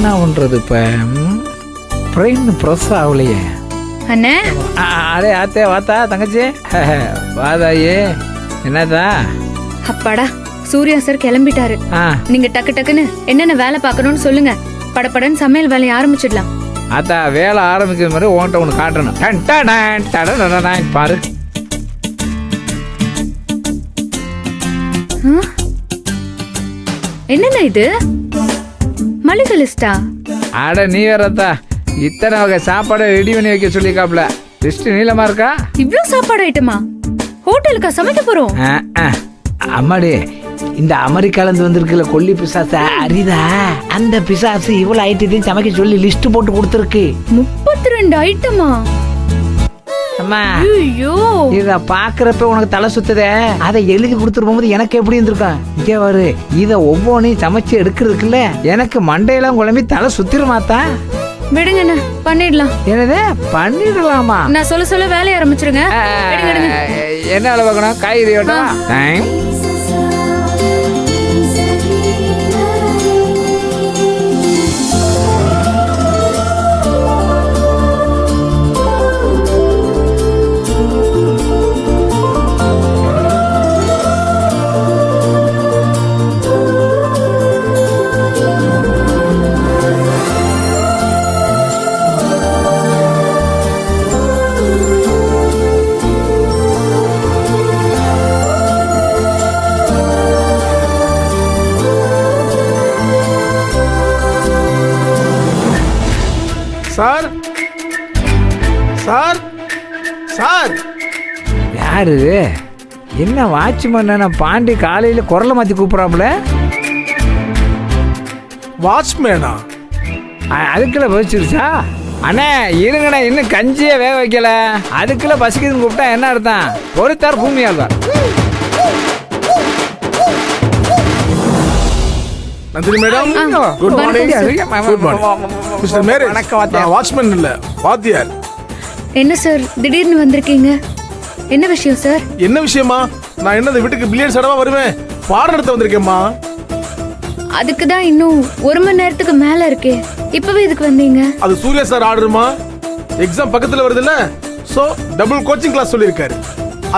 என்ன பண்ணுறது இப்போ? ட்ரெயின் ப்ரெஸ் ஆகலையே. அண்ணே அதே ஆத்தே வாத்தா தங்கச்சி வாதாயே என்னதா? அப்பாடா சூர்யா சார் கிளம்பிட்டாரு. நீங்க டக்கு டக்குன்னு என்னென்ன வேலை பார்க்கணும்னு சொல்லுங்க. படப்படன்னு சமையல் வேலையை ஆரம்பிச்சிடலாம். அத்தா வேலை ஆரம்பிக்கிற மாதிரி உன்கிட்ட ஒன்று காட்டணும். பாரு என்னண்ணா இது? மளிகை லிஸ்டா? அட நீ வேறத்தா இத்தனை வகை சாப்பாடு ரெடி பண்ணி வைக்க சொல்லிக்காப்ல. லிஸ்ட் நீளமா இருக்கா? இவ்ளோ சாப்பாடு ஐட்டமா? ஹோட்டலுக்கா சமைக்க போறோம்? அம்மாடி இந்த அமெரிக்காலேருந்து வந்திருக்குல்ல கொல்லி பிசாசு அரிதா, அந்த பிசாசு இவ்வளவு ஐட்டத்தையும் சமைக்க சொல்லி லிஸ்ட் போட்டு கொடுத்துருக்கு. 32 ஐட்டமா? அம்மா ஐயோ இத பாக்குறப்ப உனக்கு தலை சுத்துதே. அதை எழுதி கொடுத்துட்டு போகும்போது எனக்கு எப்படி இருந்திருக்கும்? இங்கே வரு, இதை ஒவ்வொன்றையும் சமைச்சு எடுக்கிறதுக்குல்ல எனக்கு மண்டையெல்லாம் குழம்பி தலை சுத்திருமாத்தா. விடுங்கண்ணா பண்ணிடலாம். என்னது பண்ணிடலாமா? நான் சொல்ல சொல்ல வேலையை ஆரம்பிச்சிருங்க. என்ன வேலை பார்க்கணும்? காய்கறி வேணும். சார் சார் சார் யாரு? என்ன வாட்ச்மேன் பாண்டி காலையில் குரலை மாற்றி கூப்பிட்றாப்புல? வாட்ச்மேனா? அதுக்குள்ள பசிச்சிருச்சா? அண்ணே இருங்கண்ணே, இன்னும் கஞ்சியே வேக வைக்கல. அதுக்குள்ள பசிக்குதுன்னு கூப்பிட்டா என்ன அர்த்தம்? பொறுத்தார் பூமியால் தான். Nandini madam good morning. Good morning mister marriage. நான் வாட்ச்மேன் இல்ல, வாத்தியார். என்ன சார் திடீர்னு வந்திருக்கீங்க? என்ன விஷயம் சார்? என்ன விஷயமா? நான் என்ன வீட்டுக்கு பில்லியர்ஸ் ஆடவா வருவேன்? பாடம் நடத்த வந்திருக்கேம்மா. அதுக்கு தான் இன்னும் 1 மணி நேரத்துக்கு மேல இருக்கே. இப்பவே இதுக்கு வந்தீங்க? அது சூர்யா சார் ஆர்டருமா. எக்ஸாம் பக்கத்துல வருதுல்ல, சோ டபுள் கோச்சிங் கிளாஸ் சொல்லியிருக்காரு.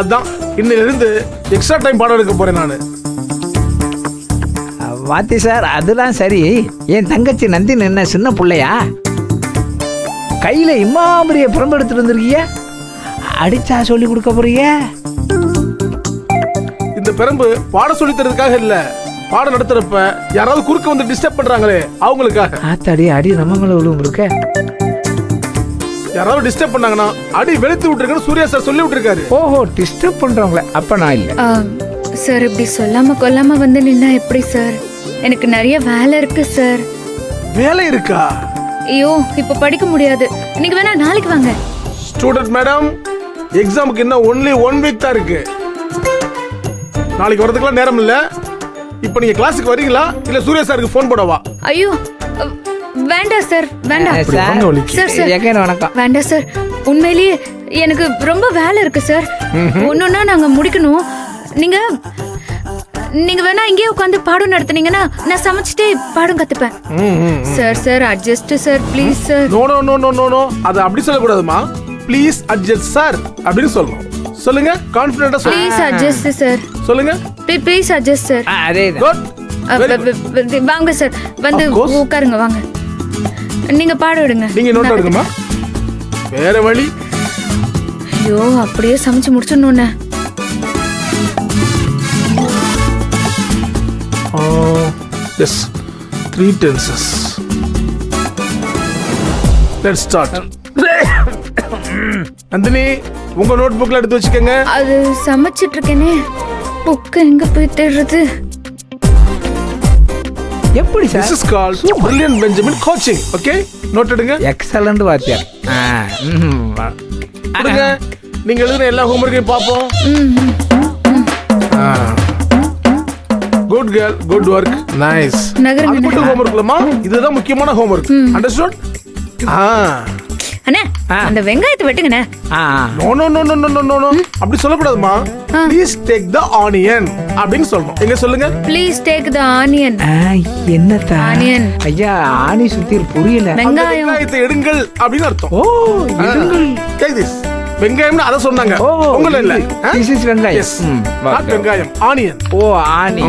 அதான் இன்னையில இருந்து எக்ஸ்ட்ரா டைம் பாடம் எடுக்க போறேன் நானு. வாத்தி சார் அதெல்லாம் சரி. என் தங்கச்சி நந்தினி என்ன சின்ன பிள்ளையா? கையில இம்மாபரிய புறம்பு எடுத்துட்டு வந்திருக்கீங்க. அடிச்சா சொல்லி கொடுக்க போறீங்க? இந்த பெரம்பு பாடம் சொல்லி தரதுக்காக இல்ல, பாடம் நடத்துறப்ப யாராவது குறுக்க வந்து டிஸ்டர்ப் பண்றாங்களே அவங்களுக்காக. ஆத்தாடி அடி நம்ம மேல விழுவும் இருக்க. யாராவது டிஸ்டர்ப் பண்ணாங்கன்னா அடி வெளுத்து விட்டுருக்கன்னு சூர்யா சார் சொல்லி விட்டுருக்காரு. ஓஹோ டிஸ்டர்ப் பண்றவங்கள? அப்ப நான் இல்ல சார். இப்படி சொல்லாம கொல்லாம வந்து நின்னா எப்படி சார்? எனக்கு நிறைய வேலை இருக்கு சார். வேலை இருக்கா? ஐயோ இப்ப படிக்க முடியாது. நீங்க வேணா நாளைக்கு வாங்க. ஸ்டூடெண்ட் மேடம், எக்ஸாமுக்கு இன்னும் ஒன்லி 1 வீக் தான் இருக்கு. நாளைக்கு வரதுக்குலாம் நேரம் இல்ல. இப்போ நீங்க கிளாஸுக்கு வரீங்களா இல்ல சூர்யா சாருக்கு ஃபோன் போடவா? ஐயோ வேண்டாம் சார், வேண்டாம் சார். சார் வணக்கம். வேண்டாம் சார், உண்மையிலேயே எனக்கு ரொம்ப வேலை இருக்கு சார். ஒன்னொன்னா நாங்க முடிக்கணும். நீங்க வேணா இங்கே உட்காந்து பாடம் நடத்துனீங்கன்னா நான் சமைச்சிட்டே பாடம் கத்துப்பேன். Sir sir adjust sir please sir. No no no no no no, அது அப்படி சொல்லக்கூடாதுமா. ப்ளீஸ் அட்ஜஸ்ட் சார் அப்படின்னு சொல்லணும். சொல்லுங்க கான்ஃபிடென்ட்டா சொல்லுங்க. ப்ளீஸ் அட்ஜஸ்ட் சார் சொல்லுங்க. Please adjust sir. குட். வாங்க சார், வந்து உட்காருங்க வாங்க. நீங்க பாடம் எடுங்க. நீங்க நோட் எடுங்கம்மா. வேற வழி? ஐயோ அப்படியே சமைச்சு முடிச்சிடணும்னே. Yes, 3 tenses. Let's start. Nandini உங்க நோட் புக்ல எடுத்து வச்சுக்கங்க. அது சமைச்சிட்டு இருக்கேனே, புக் எங்க போய் தேடுறது? எப்படி sir? This is called Brilliant Benjamin coaching. Okay? Note எடுங்க. எக்ஸலென்ட் வாத்தியார். எடுங்க. நீங்க எழுதுன எல்லா ஹோம்வொர்க்கையும் பாப்போம். Good girl, good work, nice. அது மட்டும் ஹோம்வொர்க் இல்லம்மா, இதுதான் முக்கியமான ஹோம்வொர்க். அண்டர்ஸ்டுட்? அண்ணே அந்த வெங்காயத்தை வெட்டுங்கண்ணே. ஆ no no no no no no no அப்படி சொல்லக்கூடாதுமா. ப்ளீஸ் டேக் த ஆனியன் அப்படின்னு சொல்லணும். எங்க சொல்லுங்க. Please take the onion. என்னத்தா ஆனியன். ஐயா ஆணி சுத்தி புரியல. அந்த வெங்காயம். வெங்காயத்தை எடுங்கள் அப்படின்னு அர்த்தம். ஓ எடுங்கள். Take this. வெங்காயம்னு அத சொன்னாங்க. ஓ உங்கள இல்ல. this is வெங்காயம். Yes. Not வெங்காயம். ஆனியன். ஓ ஆனி.